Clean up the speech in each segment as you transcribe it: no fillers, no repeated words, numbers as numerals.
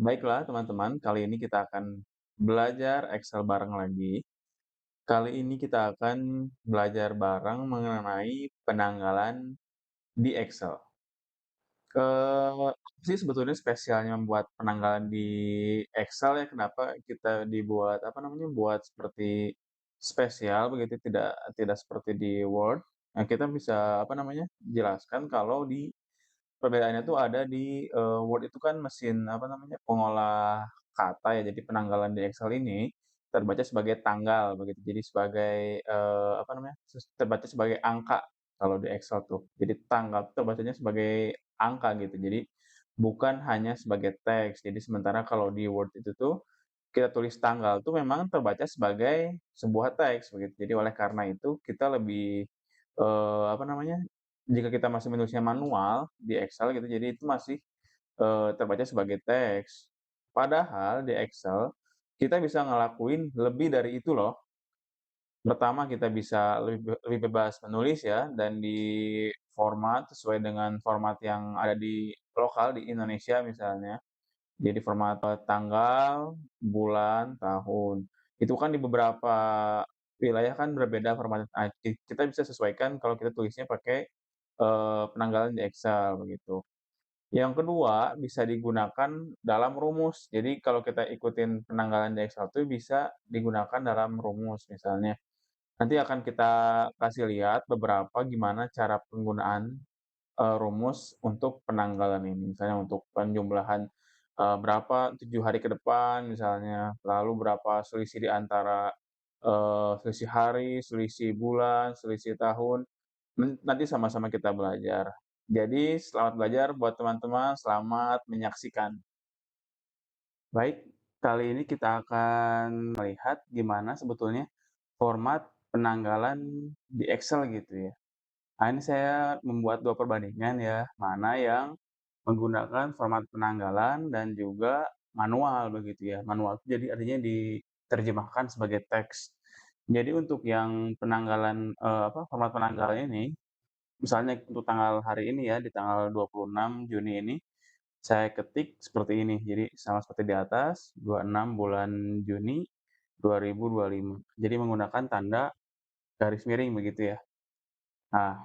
Baiklah teman-teman, kali ini kita akan belajar Excel bareng lagi. Kali ini kita akan belajar bareng mengenai penanggalan di Excel. Apa sih sebetulnya spesialnya membuat penanggalan di Excel ya? Kenapa kita dibuat apa namanya, buat seperti spesial begitu, tidak tidak seperti di Word. Nah, kita bisa apa namanya, jelaskan kalau di perbedaannya tuh ada di, Word itu kan mesin, apa namanya, pengolah kata ya, jadi penanggalan di Excel ini terbaca sebagai tanggal begitu. Jadi sebagai, apa namanya, terbaca sebagai angka kalau di Excel tuh. Jadi tanggal tuh terbacanya sebagai angka gitu. Jadi bukan hanya sebagai teks. Jadi sementara kalau di Word itu tuh kita tulis tanggal tuh memang terbaca sebagai sebuah teks begitu. Jadi oleh karena itu kita lebih, apa namanya, jika kita masih menulisnya manual di Excel gitu, jadi itu masih, terbaca sebagai teks. Padahal di Excel kita bisa ngelakuin lebih dari itu loh. Pertama kita bisa lebih bebas menulis ya, dan di format sesuai dengan format yang ada di lokal di Indonesia misalnya. Jadi format, tanggal, bulan, tahun. Itu kan di beberapa wilayah kan berbeda formatnya. Nah, kita bisa sesuaikan kalau kita tulisnya pakai, penanggalan di Excel begitu. Yang kedua, bisa digunakan dalam rumus. Jadi kalau kita ikutin penanggalan di Excel tuh bisa digunakan dalam rumus misalnya. Nanti akan kita kasih lihat beberapa gimana cara penggunaan rumus untuk penanggalan ini. Misalnya untuk penjumlahan, berapa 7 hari ke depan misalnya, lalu berapa selisih di antara, selisih hari, selisih bulan, selisih tahun, nanti sama-sama kita belajar. Jadi selamat belajar buat teman-teman, selamat menyaksikan. Baik, kali ini kita akan melihat gimana sebetulnya format penanggalan di Excel gitu ya. Nah, ini saya membuat 2 perbandingan ya, mana yang menggunakan format penanggalan dan juga manual begitu ya. Manual itu jadi artinya diterjemahkan sebagai teks. Jadi untuk yang penanggalan, format penanggalan ini, misalnya untuk tanggal hari ini ya, di tanggal 26 Juni ini, saya ketik seperti ini. Jadi sama seperti di atas, 26 bulan Juni 2025. Jadi menggunakan tanda garis miring begitu ya. Nah,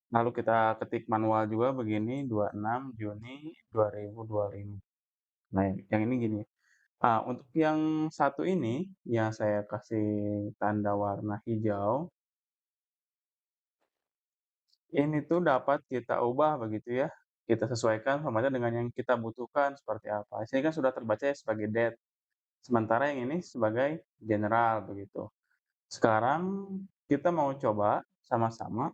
lalu kita ketik manual juga begini, 26 Juni 2025. Nah, yang ini gini, untuk yang satu ini, yang saya kasih tanda warna hijau, ini tuh dapat kita ubah begitu ya, kita sesuaikan formatnya dengan yang kita butuhkan seperti apa. Sini kan sudah terbaca ya sebagai date, sementara yang ini sebagai general begitu. Sekarang kita mau coba sama-sama,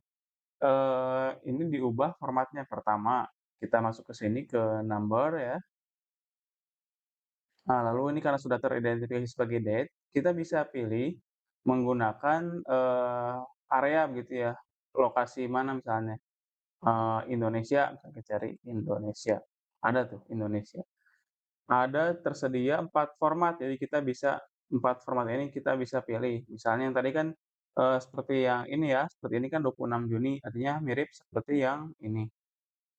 ini diubah formatnya. Pertama, kita masuk ke sini ke number ya. Nah, lalu ini karena sudah teridentifikasi sebagai date, kita bisa pilih menggunakan, area begitu ya, lokasi mana misalnya, Indonesia, kita cari Indonesia, ada tuh Indonesia. Ada tersedia 4 format, jadi kita bisa 4 format ini kita bisa pilih. Misalnya yang tadi kan, seperti yang ini ya, seperti ini kan 26 Juni, artinya mirip seperti yang ini,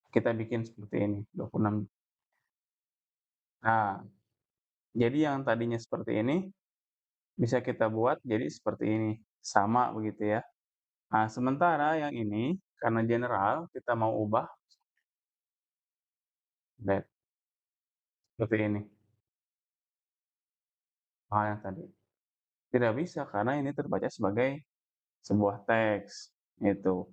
kita bikin seperti ini, 26. Nah, jadi yang tadinya seperti ini bisa kita buat jadi seperti ini, sama begitu ya. Nah, sementara yang ini karena general kita mau ubah back seperti ini. Yang tadi. Tidak bisa karena ini terbaca sebagai sebuah teks, itu.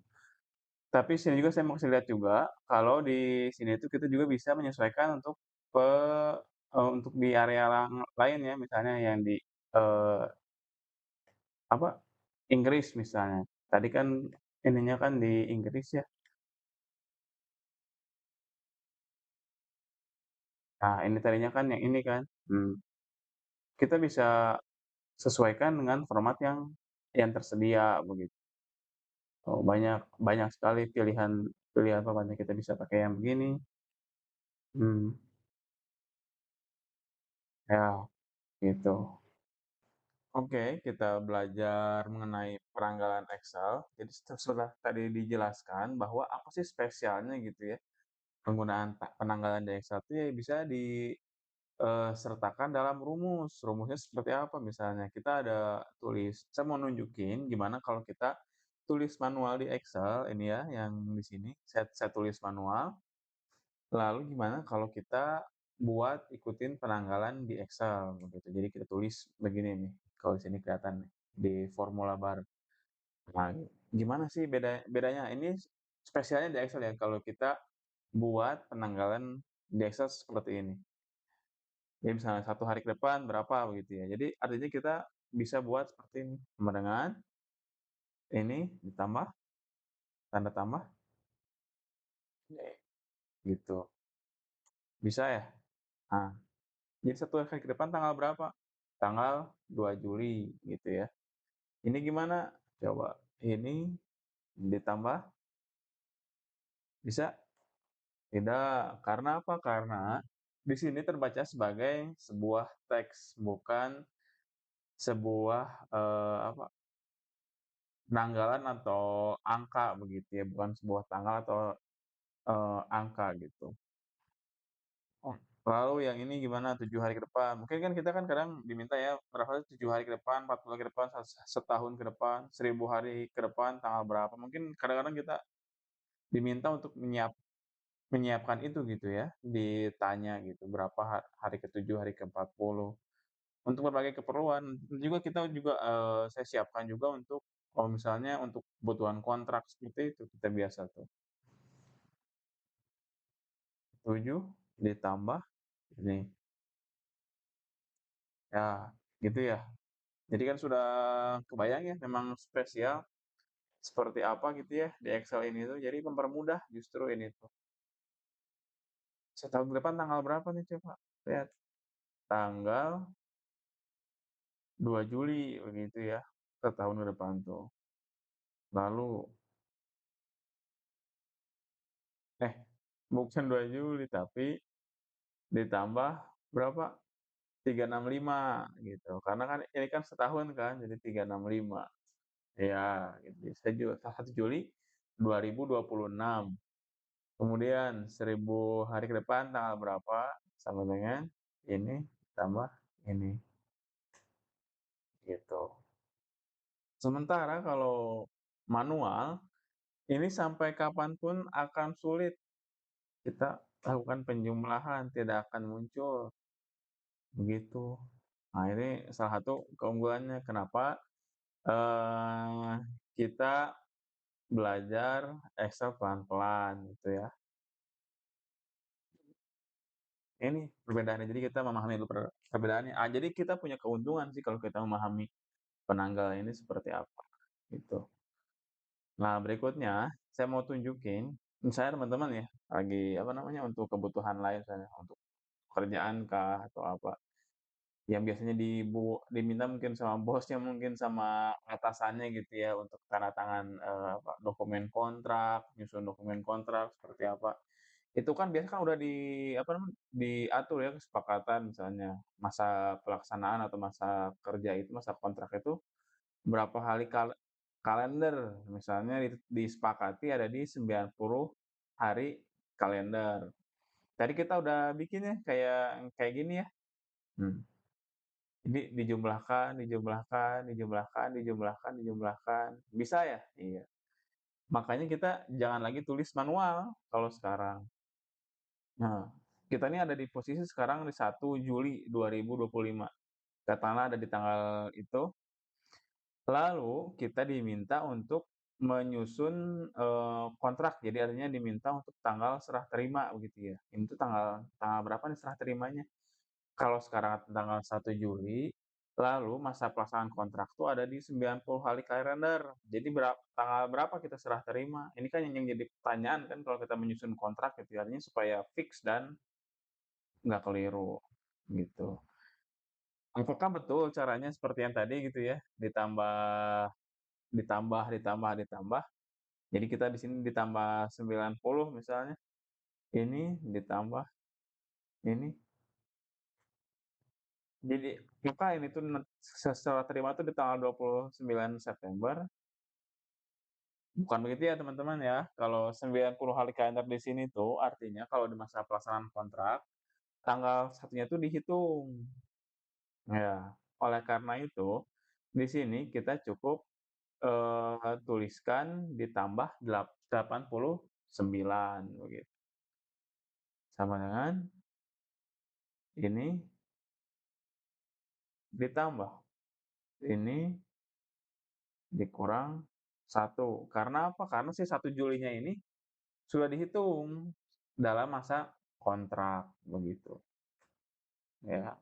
Tapi sini juga saya mau kasih lihat juga kalau di sini tuh kita juga bisa menyesuaikan untuk untuk di area lain ya, misalnya yang di, eee, apa, Inggris misalnya. Tadi kan ininya kan di Inggris ya. Nah, ini tadinya kan yang ini kan, kita bisa sesuaikan dengan format yang tersedia begitu. Oh, banyak banyak sekali pilihan pilihan formatnya, kita bisa pakai yang begini, mmm, ya gitu. Oke, kita belajar mengenai penanggalan Excel. Jadi setelah tadi dijelaskan bahwa apa sih spesialnya gitu ya, penggunaan penanggalan di Excel itu ya bisa sertakan dalam rumus. Rumusnya seperti apa misalnya, kita ada saya mau nunjukin gimana kalau kita tulis manual di Excel ini ya, yang di sini saya tulis manual, lalu gimana kalau kita buat ikutin penanggalan di Excel begitu. Jadi kita tulis begini nih, kalau di sini kelihatan nih, di formula bar. Nah, gimana sih bedanya? Ini spesialnya di Excel ya, kalau kita buat penanggalan di Excel seperti ini. Jadi misalnya 1 hari ke depan berapa begitu ya. Jadi artinya kita bisa buat seperti ini, sama dengan ini ditambah, tanda tambah, gitu. Bisa ya? Nah, jadi 1 hari ke depan tanggal berapa? Tanggal 2 Juli gitu ya. Ini gimana? Coba ini ditambah, bisa? Tidak. Karena apa? Karena di sini terbaca sebagai sebuah teks, bukan sebuah, apa, penanggalan atau angka begitu ya, bukan sebuah tanggal atau, angka gitu. Oh, lalu yang ini gimana 7 hari ke depan? Mungkin kan kita kan kadang diminta ya, berapa 7 hari ke depan, 40 hari ke depan, setahun ke depan, 1000 hari ke depan, tanggal berapa. Mungkin kadang-kadang kita diminta untuk menyiapkan itu gitu ya, ditanya gitu, berapa hari ke-7, hari ke-40. Untuk berbagai keperluan, juga kita juga, saya siapkan juga untuk kalau misalnya untuk kebutuhan kontrak seperti itu, kita biasa tuh. 7 ditambah ini, ya gitu ya. Jadi kan sudah kebayang ya memang spesial seperti apa gitu ya di Excel ini tuh, jadi mempermudah justru ini tuh. Setahun ke depan tanggal berapa nih coba? Lihat, tanggal 2 Juli begitu ya, setahun ke depan tuh. Lalu eh, bukan 2 Juli tapi ditambah berapa? 365 gitu, karena kan ini kan setahun kan, jadi 365. Ya, gitu. Saya juga 1 Juli 2026. Kemudian 1000 hari ke depan tanggal berapa, sama dengan ini tambah ini, gitu. Sementara kalau manual, ini sampai kapan pun akan sulit kita lakukan penjumlahan, tidak akan muncul, begitu. Nah, ini salah satu keunggulannya kenapa, eee, kita belajar Excel pelan-pelan gitu ya. Ini perbedaannya, jadi kita memahami dulu perbedaannya. Jadi kita punya keuntungan sih kalau kita memahami penanggal ini seperti apa, gitu. Nah, berikutnya saya mau tunjukin, misalnya teman-teman ya, lagi apa namanya, untuk kebutuhan lain misalnya, untuk pekerjaan kah atau apa, yang biasanya diminta mungkin sama bosnya, mungkin sama atasannya gitu ya, untuk tanda tangan, apa, dokumen kontrak, nyusun dokumen kontrak seperti apa. Itu kan biasa kan udah apa namanya, diatur ya kesepakatan misalnya, masa pelaksanaan atau masa kerja itu, masa kontrak itu berapa hari kalender, misalnya disepakati ada di 90 hari kalender. Tadi kita udah bikin ya kayak kayak gini ya, hmm, ini dijumlahkan dijumlahkan dijumlahkan dijumlahkan dijumlahkan, bisa ya? Iya. Makanya kita jangan lagi tulis manual kalau sekarang. Nah, kita ini ada di posisi sekarang di 1 Juli 2025. Katakanlah ada di tanggal itu, lalu kita diminta untuk menyusun, kontrak. Jadi artinya diminta untuk tanggal serah terima begitu ya. Ini tuh tanggal tanggal berapa nih serah terimanya? Kalau sekarang tanggal 1 Juli, lalu masa pelaksanaan kontrak tuh ada di 90 hari kalender. Jadi tanggal berapa kita serah terima? Ini kan yang jadi pertanyaan kan kalau kita menyusun kontrak gitu ya, artinya supaya fix dan nggak keliru, gitu. Apakah betul caranya seperti yang tadi gitu ya, ditambah ditambah ditambah ditambah, jadi kita di sini ditambah 90 misalnya, ini ditambah ini, jadi apakah ini tuh setelah terima tuh di tanggal 29 September Bukan begitu ya teman-teman ya, kalau 90 hari kalender di sini tuh artinya kalau di masa pelaksanaan kontrak, tanggal satunya tuh dihitung. Ya, oleh karena itu, di sini kita cukup, tuliskan ditambah 89 begitu. Sama dengan ini ditambah ini dikurang satu. Karena apa? Karena si 1 Julinya ini sudah dihitung dalam masa kontrak, begitu. Ya,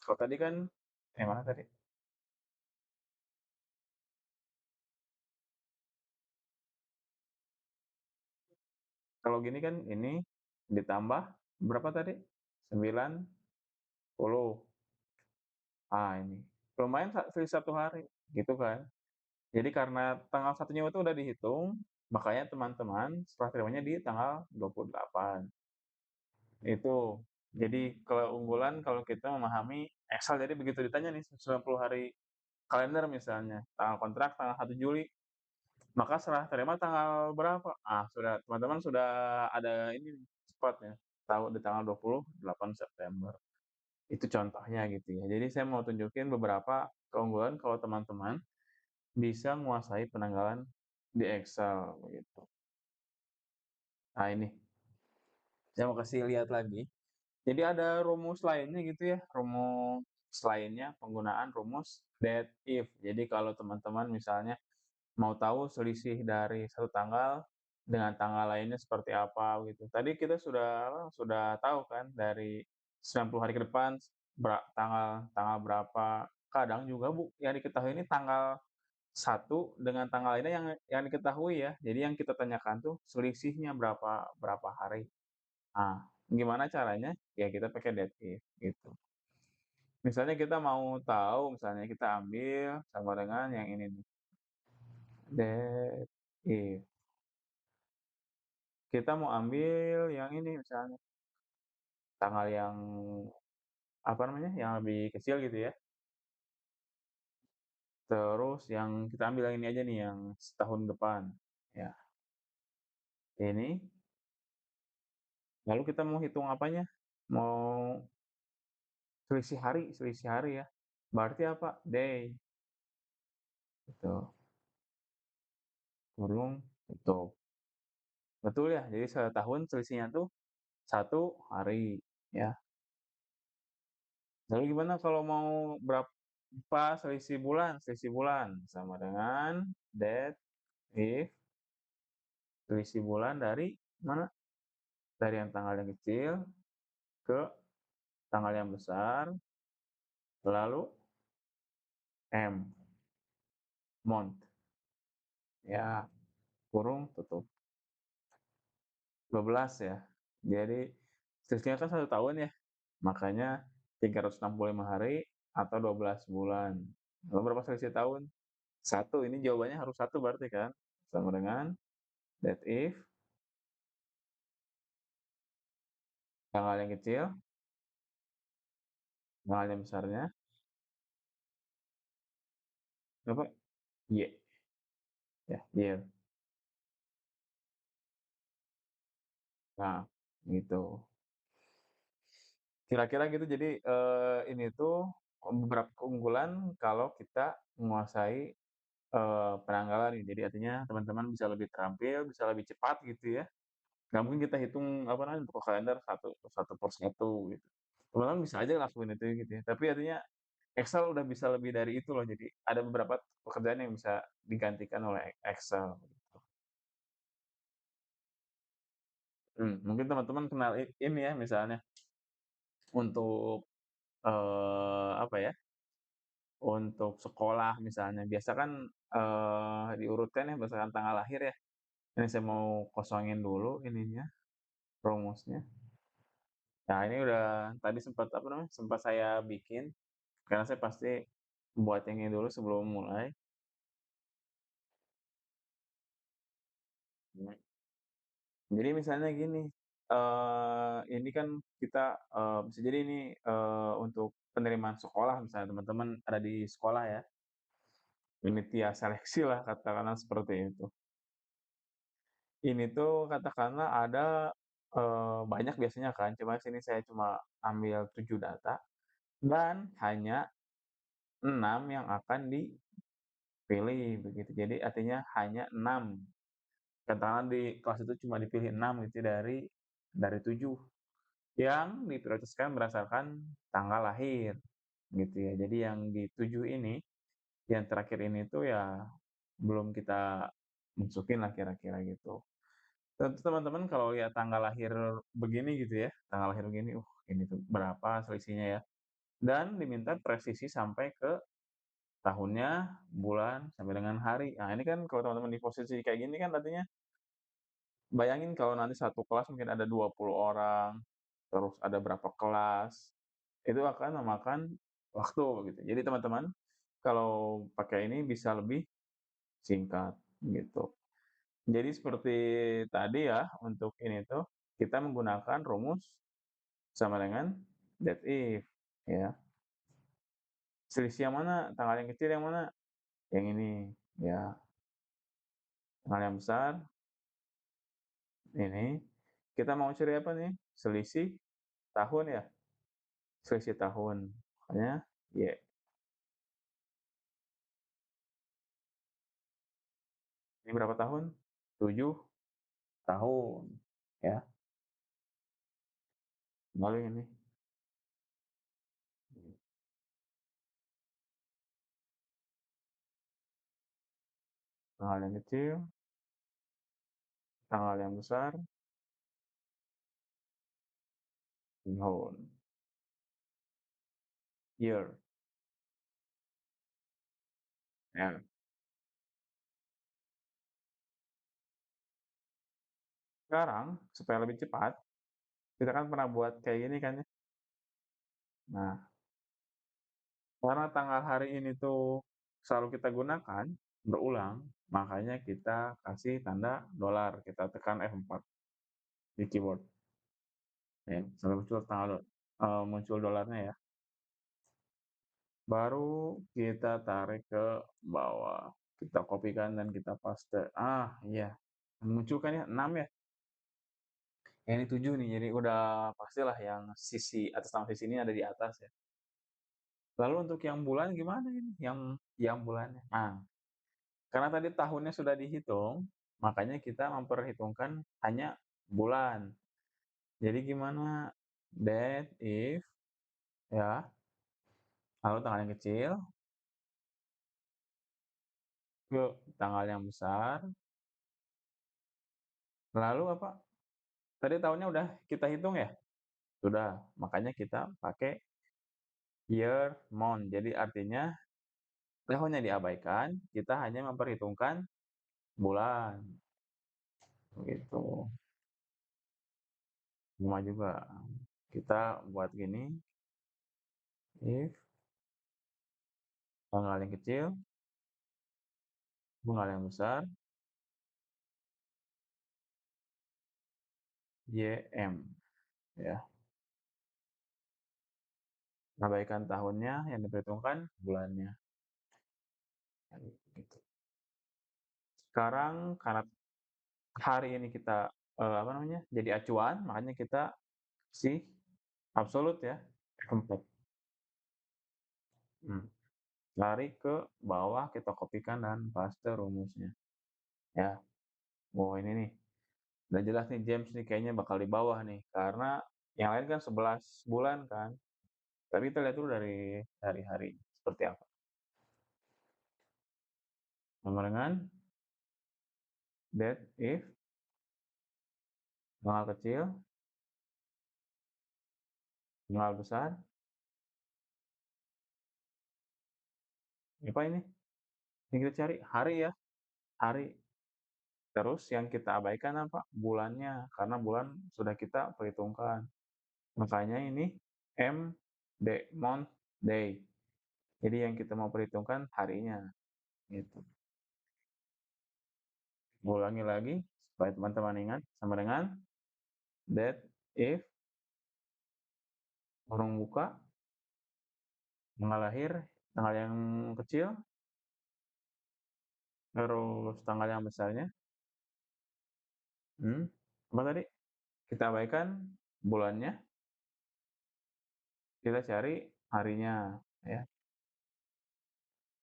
kalau tadi kan mana tadi? Kalau gini kan ini ditambah berapa tadi? 90. Ini lumayan selisih 1 hari, gitu kan. Jadi karena tanggal satunya itu udah dihitung, makanya teman-teman serah terimanya di tanggal 28. Itu. Jadi keunggulan kalau kita memahami Excel, jadi begitu ditanya nih 90 hari kalender misalnya, tanggal kontrak tanggal 1 Juli, maka serah terima tanggal berapa? Sudah teman-teman sudah ada ini nih spotnya, tahu di tanggal 28 September. Itu contohnya gitu ya. Jadi saya mau tunjukin beberapa keunggulan kalau teman-teman bisa menguasai penanggalan di Excel begitu. Nah ini, saya mau kasih lihat lagi. Jadi ada rumus lainnya gitu ya, rumus lainnya penggunaan rumus that if. Jadi kalau teman-teman misalnya mau tahu selisih dari satu tanggal dengan tanggal lainnya seperti apa gitu. Tadi kita sudah tahu kan dari 90 hari ke depan tanggal tanggal berapa. Kadang juga Bu, yang diketahui ini tanggal satu dengan tanggal lainnya yang diketahui ya. Jadi yang kita tanyakan tuh selisihnya berapa berapa hari. Gimana caranya? Ya kita pakai that if gitu. Misalnya kita mau tahu, misalnya kita ambil sama dengan yang ini nih, that if. Kita mau ambil yang ini misalnya, tanggal yang apa namanya, yang lebih kecil gitu ya. Terus yang kita ambil yang ini aja nih, yang setahun depan. Ya, ini. Lalu kita mau hitung apanya? Mau selisih hari ya. Berarti apa? Day. Gitu. Kurung tutup. Betul ya? Jadi setahun selisihnya tuh 1 hari ya. Lalu gimana kalau mau berapa selisih bulan? Selisih bulan sama dengan that if selisih bulan dari mana? Dari yang tanggal yang kecil ke tanggal yang besar, lalu M, month, ya, kurung tutup. 12 ya. Jadi selisihnya kan 1 tahun ya, makanya 365 hari atau 12 bulan. Lalu berapa selisih tahun? Satu, ini jawabannya harus satu berarti kan? Sama dengan that if tanggal yang kecil, tanggal yang besarnya, apa? Y, ya, year. Nah, gitu. Kira-kira gitu. Jadi ini tuh beberapa keunggulan kalau kita menguasai penanggalan nih. Jadi artinya teman-teman bisa lebih terampil, bisa lebih cepat gitu ya. Nggak mungkin kita hitung apa namanya buku kalender satu satu per satu gitu. Teman-teman bisa aja lakuin itu gitu ya. Tapi artinya Excel udah bisa lebih dari itu loh. Jadi ada beberapa pekerjaan yang bisa digantikan oleh Excel. Gitu. Mungkin teman-teman kenal ini ya misalnya untuk apa ya? Untuk sekolah misalnya, biasa kan, diurutkan ya berdasarkan tanggal lahir ya. Ini saya mau kosongin dulu ininya, rumusnya. Nah ini udah tadi sempat apa namanya, sempat saya bikin, karena saya pasti buat yang ini dulu sebelum mulai. Jadi misalnya gini, ini kan kita, bisa jadi ini, untuk penerimaan sekolah misalnya teman-teman ada di sekolah ya, panitia seleksi lah katakanlah seperti itu. Ini tuh katakanlah ada, banyak biasanya kan, cuma sini saya cuma ambil 7 data dan hanya 6 yang akan dipilih begitu. Jadi artinya hanya 6, katakanlah di kelas itu cuma dipilih 6 gitu dari 7 yang diprioritaskan berdasarkan tanggal lahir gitu ya. Jadi yang di 7 ini, yang terakhir ini tuh ya belum kita masukin lah kira-kira gitu. Tentu teman-teman kalau lihat tanggal lahir begini gitu ya, tanggal lahir begini, ini tuh berapa selisihnya ya, dan diminta presisi sampai ke tahunnya, bulan, sampai dengan hari. Nah, ini kan kalau teman-teman di posisi kayak gini kan artinya bayangin kalau nanti satu kelas mungkin ada 20 orang, terus ada berapa kelas, itu akan memakan waktu gitu. Jadi teman-teman kalau pakai ini bisa lebih singkat gitu. Jadi seperti tadi ya untuk ini tuh kita menggunakan rumus sama dengan that if ya. Selisih yang mana? Tanggal yang kecil yang mana? Yang ini ya. Tanggal yang besar ini. Kita mau cari apa nih? Selisih tahun ya. Selisih tahun. Makanya Y. Ini berapa tahun? 7 tahun ya. Lalu ini tanggal yang kecil, tanggal yang besar, tahun, year. Ya. Sekarang supaya lebih cepat, kita kan pernah buat kayak gini kan ya. Nah, karena tanggal hari ini tuh selalu kita gunakan berulang, makanya kita kasih tanda dolar, kita tekan F4 di keyboard ya, sampai muncul muncul dolarnya ya. Baru kita tarik ke bawah, kita kopikan dan kita paste. Ah, iya. Muncul kan ya 6 ya. Ini 7 nih, jadi udah pastilah yang sisi atas sama sisi ini ada di atas ya. Lalu untuk yang bulan gimana ini? Yang bulannya. Nah, karena tadi tahunnya sudah dihitung, makanya kita memperhitungkan hanya bulan. Jadi gimana? That if ya, lalu tanggal yang kecil ke tanggal yang besar, lalu apa? Tadi tahunnya udah kita hitung ya? Sudah, makanya kita pakai year, month. Jadi artinya tahunnya diabaikan, kita hanya memperhitungkan bulan. Gitu. Sama juga. Kita buat gini, if tanggal yang kecil, tanggal yang besar, YM ya. Abaikan tahunnya, yang diperhitungkan bulannya. Gitu. Sekarang karena hari ini kita apa namanya? Jadi acuan, makanya kita si absolut ya, F4. Lari ke bawah, kita kopikan dan paste rumusnya. Ya, ini nih. Udah jelas nih James nih kayaknya bakal di bawah nih, karena yang lain kan 11 bulan kan. Tapi kita lihat dulu dari hari seperti apa. Sama dengan that if tanggal kecil, tanggal besar, apa ini? Yang kita cari hari ya, hari. Terus yang kita abaikan apa? Bulannya, karena bulan sudah kita perhitungkan. Makanya ini M, D, month, day. Jadi yang kita mau perhitungkan harinya. Gitu. Ulangi lagi supaya teman-teman ingat sama dengan that if kurung buka tanggal lahir, tanggal yang kecil, terus tanggal yang besarnya, hmm, apa tadi? Kita abaikan bulannya, kita cari harinya, ya,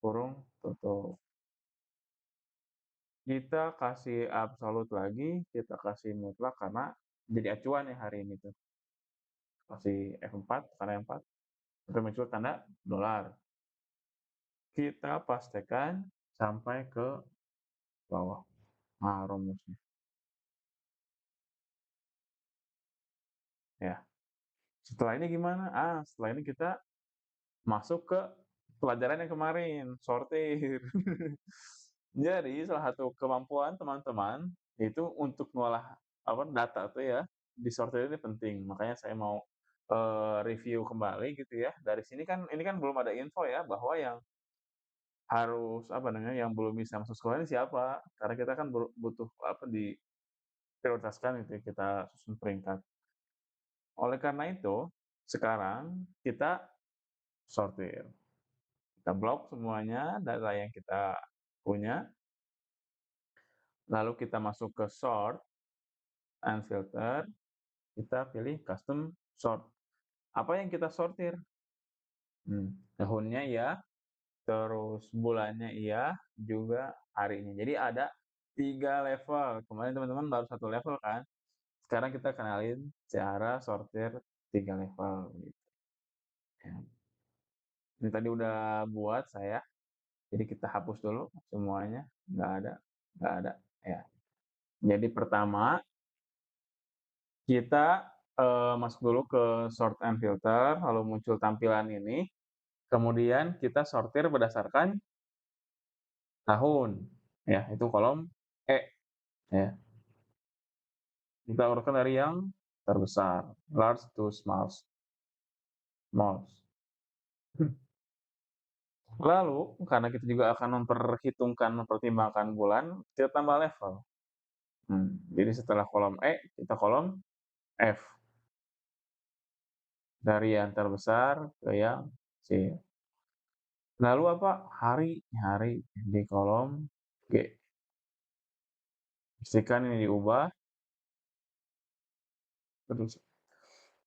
kurung, tutup. Kita kasih absolut lagi, kita kasih mutlak karena jadi acuan ya hari ini tuh. Kasih F4, tanda F4, sampai muncul tanda dolar. Kita pastikan sampai ke bawah. Nah, rumusnya. Ya. Setelah ini gimana? Setelah ini kita masuk ke pelajaran yang kemarin, sortir. Jadi salah satu kemampuan teman-teman itu untuk ngolah apa data tuh ya, disortir ini penting. Makanya saya mau review kembali gitu ya. Dari sini kan ini kan belum ada info ya bahwa yang harus apa namanya, yang belum bisa masuk sekolah ini siapa. Karena kita kan butuh apa diprioritaskan gitu ya, kita susun peringkat. Oleh karena itu, sekarang kita sortir. Kita blok semuanya data yang kita punya, lalu kita masuk ke sort and filter, kita pilih custom sort. Apa yang kita sortir? Tahunnya ya, terus bulannya iya, juga harinya. Jadi ada 3 level. Kemarin teman-teman baru 1 level kan. Sekarang kita kenalin cara sortir 3 level gitu ya. Ini tadi udah buat saya, jadi kita hapus dulu semuanya, nggak ada ya. Jadi pertama kita masuk dulu ke sort and filter, lalu muncul tampilan ini, kemudian kita sortir berdasarkan tahun, ya itu kolom E, ya. Kita urutkan dari yang terbesar, large to smallest. Lalu, karena kita juga akan mempertimbangkan bulan, kita tambah level. Jadi setelah kolom E, kita kolom F. Dari yang terbesar ke yang kecil. Lalu apa? Hari di kolom G. Pastikan ini diubah. Terus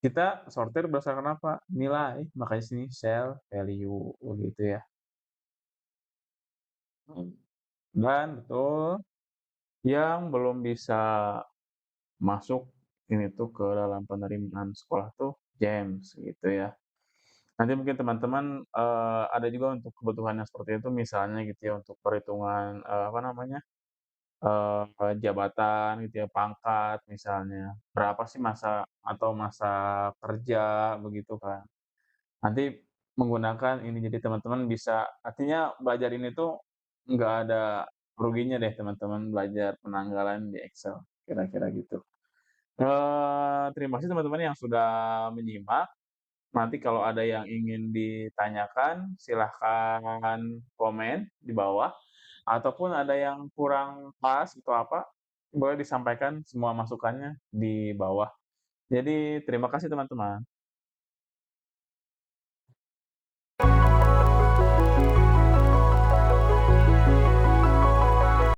kita sortir berdasarkan apa? Nilai. Makanya sini sel value gitu ya. Dan betul, yang belum bisa masuk ini tuh ke dalam penerimaan sekolah tuh James gitu ya. Nanti mungkin teman-teman ada juga untuk kebutuhan yang seperti itu misalnya gitu ya untuk perhitungan apa namanya jabatan gitu ya, pangkat misalnya, berapa sih masa atau masa kerja begitu kan. Nanti menggunakan ini, jadi teman-teman bisa artinya belajar ini tuh nggak ada ruginya deh teman-teman belajar penanggalan di Excel, kira-kira gitu. Terima kasih teman-teman yang sudah menyimak, nanti kalau ada yang ingin ditanyakan silahkan komen di bawah. Ataupun ada yang kurang pas atau apa, boleh disampaikan semua masukannya di bawah. Jadi terima kasih teman-teman.